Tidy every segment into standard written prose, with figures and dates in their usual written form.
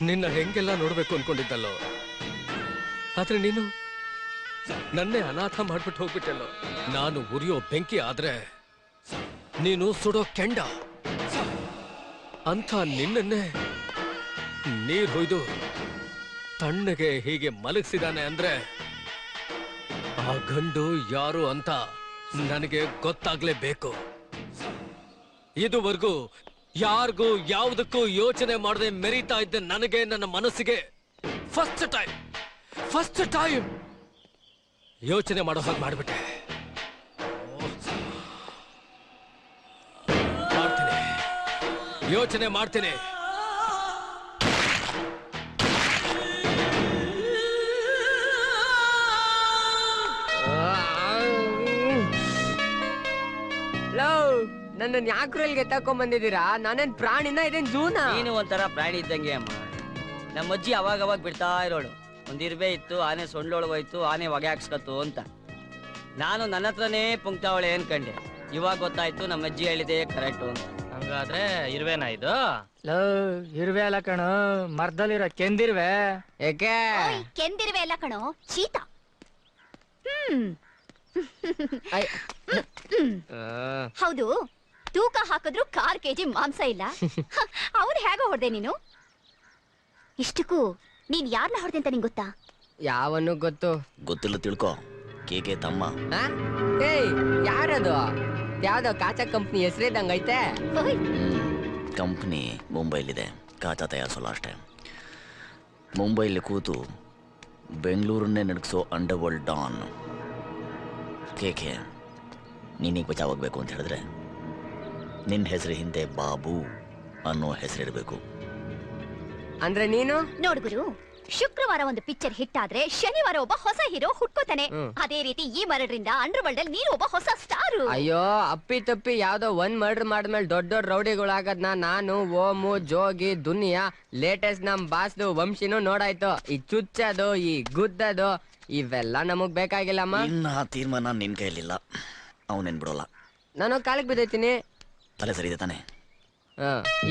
ನಿನ್ನ ಹೆಂಗೆಲ್ಲ ನೋಡ್ಬೇಕು ಅನ್ಕೊಂಡಿದ್ದಲ್ಲೋ, ಆದ್ರೆ ನೀನು ನನ್ನೇ ಅನಾಥ ಮಾಡ್ಬಿಟ್ಟು ಹೋಗ್ಬಿಟ್ಟಲ್ಲೋ. ನಾನು ಉರಿಯೋ ಬೆಂಕಿ ಆದ್ರೆ ನೀನು ಸುಡೋ ಕೆಂಡ ಅಂತ ನಿನ್ನನ್ನೇ ನೀರ್ ಹೊಯ್ದು ತಣ್ಣಗೆ ಹೀಗೆ ಮಲಗಿಸಿದಾನೆ ಅಂದ್ರೆ ಆ ಗಂಡು ಯಾರು ಅಂತ ನನಗೆ ಗೊತ್ತಾಗ್ಲೇಬೇಕು. ಇದುವರೆಗೂ ಯಾರಿಗೂ ಯಾವುದಕ್ಕೂ ಯೋಚನೆ ಮಾಡದೆ ಮೆರೀತಾ ಇದ್ದ ನನಗೆ, ನನ್ನ ಮನಸ್ಸಿಗೆ ಫಸ್ಟ್ ಟೈಮ್ ಯೋಚನೆ ಮಾಡೋ ಹಾಗೆ ಮಾಡ್ಬಿಟ್ಟೆ. ಯೋಚನೆ ಮಾಡ್ತೀನಿ. ನನ್ನ ಯಾಕ್ರಲ್ಗೆ ತಕೊಂಡ್ ಬಂದಿದ್ದೀರಾ? ನಾನೇನ್ ಪ್ರಾಣಿನ, ಇದೇನ್ ಜೂನಾ? ನೀನು ಒಂಥರ ಪ್ರಾಣಿ ಇದ್ದಂಗೆ ಅಮ್ಮ. ನಮ್ಮ ಅಜ್ಜಿ ಅವಾಗ ಬಿಡ್ತಾ ಇರೋಳು, ಒಂದಿರ್ಬೆ ಇತ್ತು, ಆನೆ ಸೊಂಡ್ಲೊಳಗೋಯ್ತು, ಆನೆ ಹೊಗೆ ಹಾಕ್ಸ್ಕತ್ತು ಅಂತ. ನಾನು ನನ್ನ ಹತ್ರನೇ ಪುಂಕ್ತಾವಳೆ ಅನ್ಕಂಡೆ. ಇವಾಗ ಗೊತ್ತಾಯ್ತು ನಮ್ಮ ಅಜ್ಜಿ ಹೇಳಿದೆ ಕರೆಕ್ಟು ಅಂತ. ಹಂಗಾದ್ರೆ ಇರ್ವೇನಾ ಇದು? ಇರುವೆ ಅಲ್ಲ ಕಣೋ, ಮರದಲ್ಲಿರೋ ಕೆಂದಿರ್ವೆ. ಏಕೆ ಕೆಂದಿರುವೆ ಅಲ್ಲ ಕಣೋ, ಚೀತ. ಹೌದು, ತೂಕ ಹಾಕಿದ್ರು 6 kg ಮಾಂಸ ಇಲ್ಲ. ಅವ್ರು ಹೇಗೋ ಹೊಡೆದೆ ನೀನು? ಇಷ್ಟಕ್ಕೂ ನೀನ್ ಯಾರನ್ನ ಹೊಡೆದೆ ಅಂತ ನಿಂಗೆ ಗೊತ್ತಾ? ಯಾವನು ಗೊತ್ತಿಲ್ಲ, ತಿಳ್ಕೊ. ಕೇಕೆ ತಮ್ಮ. ಏಯ್, ಯಾರದು? ಯಾವ್ದೋ ಕಾಚಾ ಕಂಪ್ನಿ ಹೆಸರಿದ್ದಂಗೈತೆ. ಕಂಪ್ನಿ ಮುಂಬೈಲಿದೆ, ಕಾಚಾ ತಯಾರಿಸೋಲ್ಲ ಅಷ್ಟೇ. ಮುಂಬೈಲಿ ಕೂತು ಬೆಂಗಳೂರನ್ನೇ ನಡಗಿಸೋ ಅಂಡರ್ವರ್ಲ್ಡ್ ಡಾನ್ ಕೇಕೆ. ನೀನೀಗ ಬಚಾವಾಗಬೇಕು ಅಂತ ಹೇಳಿದ್ರೆ ನಿನ್ನ ಹೆಸರು ಹಿಂದೆ ಬಾಬು ಅನ್ನೋ ಹೆಸರಿಡಬೇಕು. ಅಂದ್ರೆ ನೀನು ನೋಡ್ಗುರು, ಶುಕ್ರವಾರ ಒಂದು ಪಿಕ್ಚರ್ ಹಿಟ್ ಆದ್ರೆ ಶನಿವಾರ ಒಬ್ಬ ಹೊಸ ಹೀರೋ ಹುಟ್ಕೋತಾನೆ. ಅದೇ ರೀತಿ ಈ ಮರಡ್ರಿಂದ ಅಂಡರ್ ವರ್ಲ್ಡ್ ಅಲ್ಲಿ ನೀನು ಒಬ್ಬ ಹೊಸ ಸ್ಟಾರ್. ಅಯ್ಯೋ, ಅಪ್ಪಿ ತಪ್ಪಿ ಯಾವ್ದೋ ಒಂದ್ ಮರ್ಡರ್ ಮಾಡಿದ್ಮೇಲೆ ದೊಡ್ಡ ದೊಡ್ಡ ರೌಡಿಗಳಾಗದ್ನ ನಾನು, ಓಮು, ಜೋಗಿ, ದುನಿಯಾ, ಲೇಟೆಸ್ಟ್ ನಮ್ ಬಾಸ್ದು ವಂಶಿನೂ ನೋಡಾಯ್ತು. ಈ ಚುಚ್ಚದು, ಈ ಗುದ್ದದು ಇವೆಲ್ಲ ನಮಗ್ ಬೇಕಾಗಿಲ್ಲಮ್ಮ. ಇನ್ನ ತೀರ್ಮಾನ ನಿನ್ ಕೈಲಿಲ್ಲ, ಅವನೇನ್ ಬಿಡೋಲ್ಲ. ನಾನು ಕಾಲಿಗೆ ಬಿದ್ದೈತೀನಿ. ತಲೆ ಸರಿ ಇದೆ ತಾನೆ?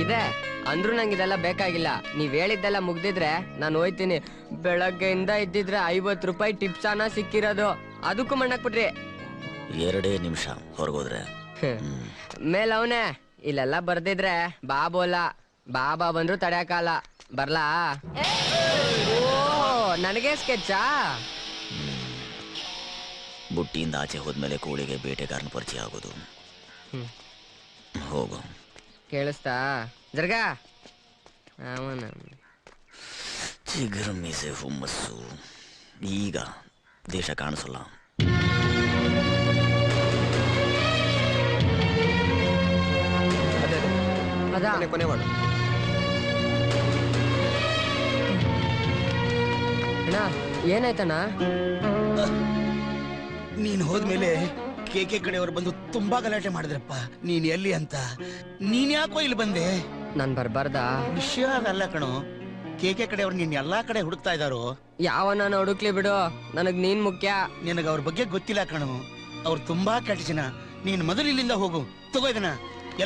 ಇದೆ ಅಂದ್ರೂ ನಂಗೆ ಇದೆಲ್ಲ ಬೇಕಾಗಿಲ್ಲ. ನೀವ್ ಹೇಳಿದ್ದೆಲ್ಲ ಮುಗ್ದಿದ್ರೆ ನಾನು ಹೋಯ್ತೀನಿ. ಬೆಳಗ್ಗೆಯಿಂದ ಇದ್ದಿದ್ರೆ 50 ರೂಪಾಯಿ ಟಿಪ್ಸ್ ಅನ್ನ ಸಿಕ್ಕಿರೋದು, ಅದಕ್ಕೂ ಮಣ್ಣಾಕ್ಬಿಟ್ರಿ. 2 ನಿಮಿಷ ಹೊರಗೋದ್ರೆ ಮೇಲ್ ಅವನೇ ಇಲ್ಲೆಲ್ಲ ಬರ್ದಿದ್ರೆ ಬಾಬೋಲ್ಲ, ಬಾಬಾ ಬಂದ್ರು ತಡೆಯಕ್ಕಾಗಲ್ಲ. ಬರ್ಲಾ? ಓ, ನನಗೆ ಸ್ಕೆಚ್ಚಾ? ಬುಟ್ಟಿಯಿಂದ ಆಚೆ ಹೋದ್ಮೇಲೆ ಕೋಳಿಗೆ ಬೇಟೆಗಾರನ ಪರಿಚಯ ಆಗೋದು. ಹೋಗು. ಕೇಳಿಸ್ತಾ? ಜರ್ಗ ಚಿಗುರು ಮೀಸೆ ಹುಮ್ಮಸ್ಸು. ಈಗ ದೇಶ ಕಾಣಿಸಲ್ಲ. ಕೊನೆ ಮಾಡು. ಅಣ್ಣ, ಏನಾಯ್ತಣ್ಣ? ನೀನ್ ಹೋದ್ಮೇಲೆ ಕೇಕೆ ಕಡೆಯವರು ಬಂದು ತುಂಬಾ ಗಲಾಟೆ ಮಾಡಿದ್ರಪ್ಪ. ನೀನ್ ಎಲ್ಲಿ ಅಂತ. ನೀನ್ ಯಾಕೋ ಇಲ್ಲಿ ಬಂದೆ? ನಾನ್ ಬರ್ಬಾರ್ದಾ? ವಿಷಯ ಅದಲ್ಲ ಕಣೋ, ಕೇಕೆ ಕಡೆಯವ್ರು ನೀನ್ ಎಲ್ಲಾ ಕಡೆ ಹುಡುಕ್ತಾ ಇದಾರೋ. ಯಾವನ ಹುಡುಕ್ಲಿ ಬಿಡು, ನನಗ್ ನೀನ್ ಮುಖ್ಯ. ನಿನಗ ಅವ್ರ ಬಗ್ಗೆ ಗೊತ್ತಿಲ್ಲ ಕಣೋ, ಅವ್ರು ತುಂಬಾ ಕೆಟ್ಟ ಜನ. ನೀನ್ ಮೊದಲು ಇಲ್ಲಿಂದ ಹೋಗು. ತಗೋ ಇದನ್ನ,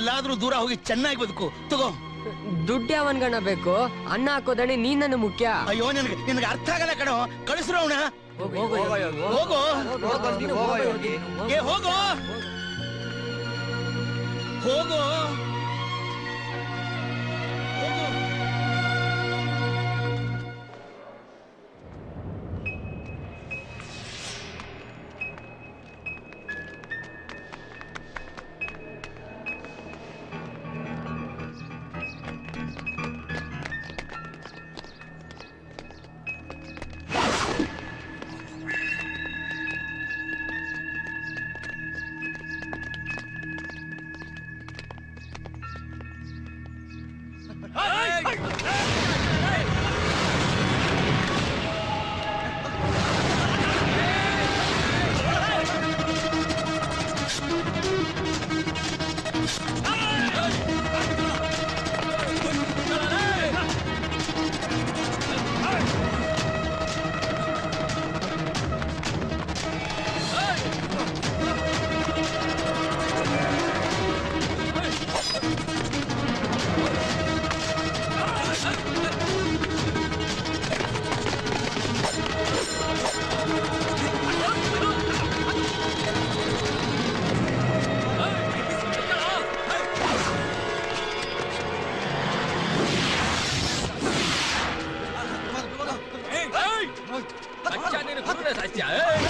ಎಲ್ಲಾದ್ರೂ ದೂರ ಹೋಗಿ ಚೆನ್ನಾಗಿ ಬದುಕು. ತಗೋ. ದುಡ್ಡು ಯಾವನ್ಗಣ ಬೇಕು? ಅನ್ನ ಹಾಕೋದಣಿ ನೀನ್ ನನ್ನ ಮುಖ್ಯ. ಅಯ್ಯೋ, ನಿನಗೆ ಅರ್ಥ ಆಗಲ್ಲ ಕಣೋ. ಕಳಿಸ್ರು ಅವನ. ಹೋಗೋ, ಏ ಹೋಗೋ, ಹೋಗೋ. ಮಾಡ್ತೀಯ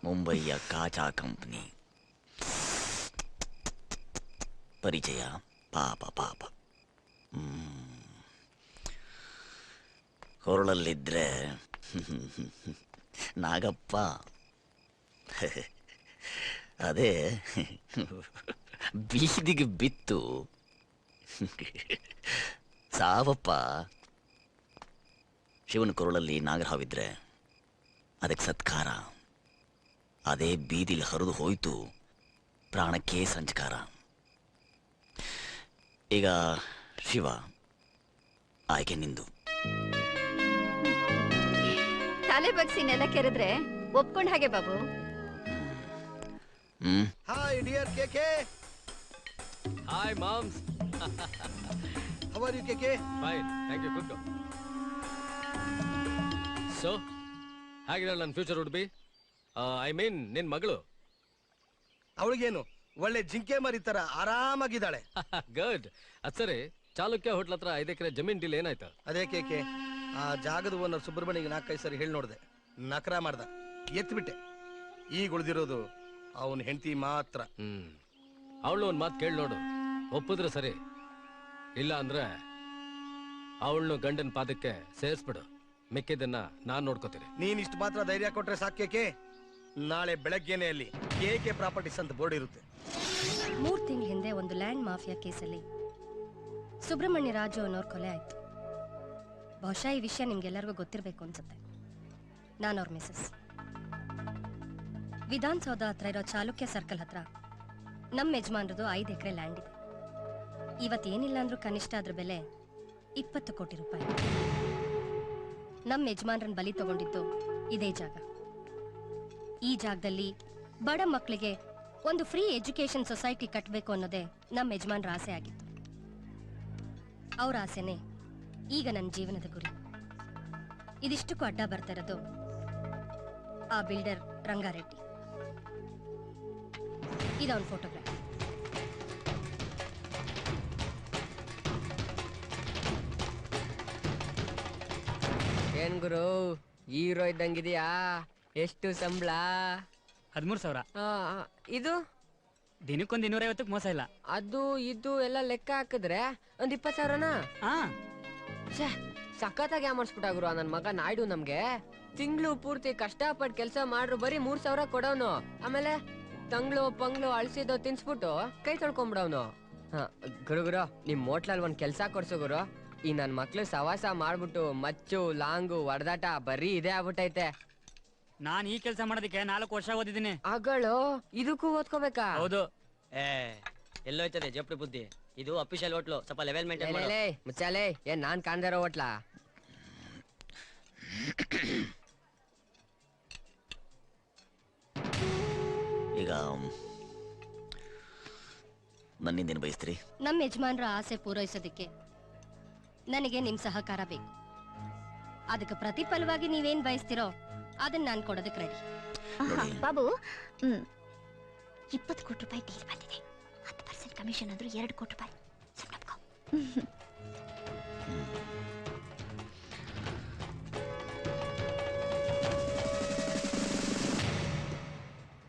ಮುಂಬಯಿಯ ಕಾಚಾ ಕಂಪನಿ ಪರಿಚಯ ಪಾಪ ಪಾಪ ಕೊರಳಲ್ಲಿದ್ರೆ ನಾಗಪ್ಪ ಅದೇ ಬೀದಿಗೆ ಬಿತ್ತು ಸಾವಪ್ಪ. ಶಿವನ ಕೊರಳಲ್ಲಿ ನಾಗರಹಾವಿದ್ರೆ ಅದಕ್ಕೆ ಸತ್ಕಾರ, ಅದೇ ಬೀದಿಲಿ ಹರಿದು ಹೋಯ್ತು ಪ್ರಾಣಕ್ಕೆ ಸಂಚಕಾರ. ಈಗ ಶಿವ ಆಯ್ಕೆ ನಿಂದು. ತಲೆ ಬಗ್ಸಿ ನೆಲ ಕೆರೆದ್ರೆ ಒಪ್ಕೊಂಡ್ ಹಾಗೆ Babu. Hi dear KK. Hi moms. How are you KK? Fine, thank you. Good. So ಹಾಗಿದ್ರೆ ನನ್ನ future would be, I mean ನಿನ್ ಮಗಳು. ಅವಳಿಗೇನು ಒಳ್ಳೆ ಜಿಂಕೆ ಮರಿ ತರ ಆರಾಮಾಗಿದ್ದಾಳೆ. ಗುಡ್. ಅದ್ ಸರಿ, ಚಾಲುಕ್ಯ ಹೋಟ್ಲ್ ಹತ್ರ 5 ಎಕರೆ ಜಮೀನ್ ಡೀಲ್ ಏನಾಯ್ತು? ಅದೇ ಕೇಕೆ, ಆ ಜಾಗದ ಓನರ್ ಸುಬ್ರಹ್ಮಣ್ಯಗೆ 4-5 ಸರಿ ಹೇಳಿ ನೋಡ್ದೆ, ನಕರ ಮಾಡ್ದ, ಎತ್ಬಿಟ್ಟೆ. ಈಗ ಉಳಿದಿರೋದು ಅವನ ಹೆಂಡತಿ ಮಾತ್ರ. ಅವಳು ಒಂದ್ ಮಾತು ಕೇಳಿ ನೋಡು, ಒಪ್ಪಿದ್ರೆ ಸರಿ, ಇಲ್ಲ ಅಂದ್ರೆ ಅವಳನ್ನು ಗಂಡನ ಪಾದಕ್ಕೆ ಸೇರಿಸ್ಬಿಡು, ಮಿಕ್ಕಿದ್ದನ್ನ ನಾನ್ ನೋಡ್ಕೋತೀನಿ. ನೀನ್ ಇಷ್ಟು ಮಾತ್ರ ಧೈರ್ಯ ಕೊಟ್ರೆ ಸಾಕೇಕೆ? ನಾಳೆ ಬೆಳಗ್ಗೆನೆ ಅಲ್ಲಿ ಕೆಕೆ ಪ್ರಾಪರ್ಟೀಸ್ ಅಂತ ಬೋರ್ಡ್ ಇರುತ್ತೆ. 3 ತಿಂಗಳ ಹಿಂದೆ ಒಂದು ಲ್ಯಾಂಡ್ ಮಾಫಿಯಾ ಕೇಸಲ್ಲಿ ಸುಬ್ರಹ್ಮಣ್ಯ ರಾಜು ಅನ್ನೋರ್ ಕೊಲೆ ಆಯ್ತು. ಬಹುಶಃ ಈ ವಿಷಯ ನಿಮ್ಗೆಲ್ಲರಿಗೂ ಗೊತ್ತಿರಬೇಕು ಅನ್ಸುತ್ತೆ. ನಾನು ಅವ್ರ ಮಿಸಸ್. ವಿಧಾನಸೌಧ ಹತ್ರ ಇರೋ ಚಾಲುಕ್ಯ ಸರ್ಕಲ್ ಹತ್ರ ನಮ್ಮ ಯಜಮಾನ್ರದು 5 ಎಕರೆ ಲ್ಯಾಂಡ್ ಇದೆ. ಇವತ್ತೇನಿಲ್ಲ ಅಂದ್ರೂ ಕನಿಷ್ಠ ಅದ್ರ ಬೆಲೆ 20 ಕೋಟಿ ರೂಪಾಯಿ. ನಮ್ಮ ಯಜಮಾನ್ರನ್ನ ಬಲಿ ತಗೊಂಡಿದ್ದು ಇದೇ ಜಾಗ. ಈ ಜಾಗದಲ್ಲಿ ಬಡ ಮಕ್ಕಳಿಗೆ ಒಂದು ಫ್ರೀ ಎಜುಕೇಶನ್ ಸೊಸೈಟಿ ಕಟ್ಟಬೇಕು ಅನ್ನೋದೇ ನಮ್ಮ ಯಜಮಾನ್ರ ಆಸೆ ಆಗಿತ್ತು. ಅವ್ರ ಆಸೆನೇ ಈಗ ನನ್ನ ಜೀವನದ ಗುರಿ. ಇದಿಷ್ಟಕ್ಕೂ ಅಡ್ಡ ಬರ್ತಾ ಇರೋದು ಆ ಬಿಲ್ಡರ್ ರಂಗಾರೆಡ್ಡಿ. ಇದವನ್ ಫೋಟೋಗ್ರಾಫ್. ಏನ್ ಗುರು ಹೀರೋ ಇದ್ದಂಗಿದ್ಯಾ? ಎಷ್ಟು ಸಂಬಳ? 13,000. ಇದು ದಿನಕ್ಕೊಂದು 250 ಮೋಸ ಇಲ್ಲ. ಅದು ಇದು ಎಲ್ಲ ಲೆಕ್ಕ ಹಾಕಿದ್ರೆ ಒಂದ್ 20,000ನಾ? ಛೇ, ಸಖತ್ತಾಗಿ ಯಾಮರ್ಸ್ಬಿಟ್ಟ ಗುರು ನನ್ ಮಗ ನಾಯ್ಡು. ನಮ್ಗೆ ತಿಂಗಳು ಪೂರ್ತಿ ಕಷ್ಟಪಟ್ಟು ಕೆಲಸ ಮಾಡ್ರು ಬರೀ 3,000 ಕೊಡೋನು. ಆಮೇಲೆ ತಂಗ್ಳು ಪಂಗ್ಳು ಅಳ್ಸಿದೋ ತಿನ್ಸ್ಬಿಟ್ಟು ಕೈ ತೊಳ್ಕೊಂಬಿಡವ್ನು. ಗುರು ನಿಮ್ ಹೋಟ್ಲಲ್ಲಿ ಒಂದ್ ಕೆಲ್ಸ ಕೊಡ್ಸು ಗುರು. ಈ ನನ್ ಮಕ್ಳು ಸವಾಸ ಮಾಡ್ಬಿಟ್ಟು ಮಚ್ಚು ಲಾಂಗು ಹೊಡೆದಾಟ ಬರೀ ಇದೇ ಆಗ್ಬಿಟ್ಟೈತೆ. ನಾನ್ ಈ ಕೆಲಸ ಮಾಡೋದಕ್ಕೆ 4 ವರ್ಷ ಓದಿದ್ದೀನಿ. ಅಗಳು ಇದಕ್ಕೂ ಓದ್ಕೋಬೇಕಾ? ಹೌದು. ಎಲ್ಲೋಯ್ತದೆ ಜಪ್ಡಿ ಬುದ್ಧಿ. ಇದು ಅಫಿಷಿಯಲ್ ಹೋಟ್ಲು, ಸ್ವಲ್ಪ ಲೆವೆಲ್ ಮೇಂಟೈನ್ ಮಾಡು. ಮುಚ್ಚಾಲೆ, ಏನ್ ನಾನ್ ಕಾಣ್ದಿರೋ ಹೋಟ್ಲಾ? ಈಗ ನನ್ನಿಂದೇನು ಬಯಸ್ತೀರಿ? ನಮ್ಮ ಯಜಮಾನ್ರ ಆಸೆ ಪೂರೈಸೋದಕ್ಕೆ ನನಗೆ ನಿಮ್ ಸಹಕಾರ ಬೇಕು. ಅದಕ್ಕೆ ಪ್ರತಿಫಲವಾಗಿ ನೀವೇನ್ ಬಯಸ್ತಿರೋ ಅದನ್ನ ನಾನು ಕೊಡೋದಕ್ಕೆ ರೆಡಿ. ಬಾಬು 20 ಕೋಟಿ ರೂಪಾಯಿ ಡೀಲ್ ಬಂದಿದೆ. 10% ಕಮಿಷನ್ ಅಂದ್ರೂ 2 ಕೋಟಿ ರೂಪಾಯಿ. ಸುಮ್ನೆ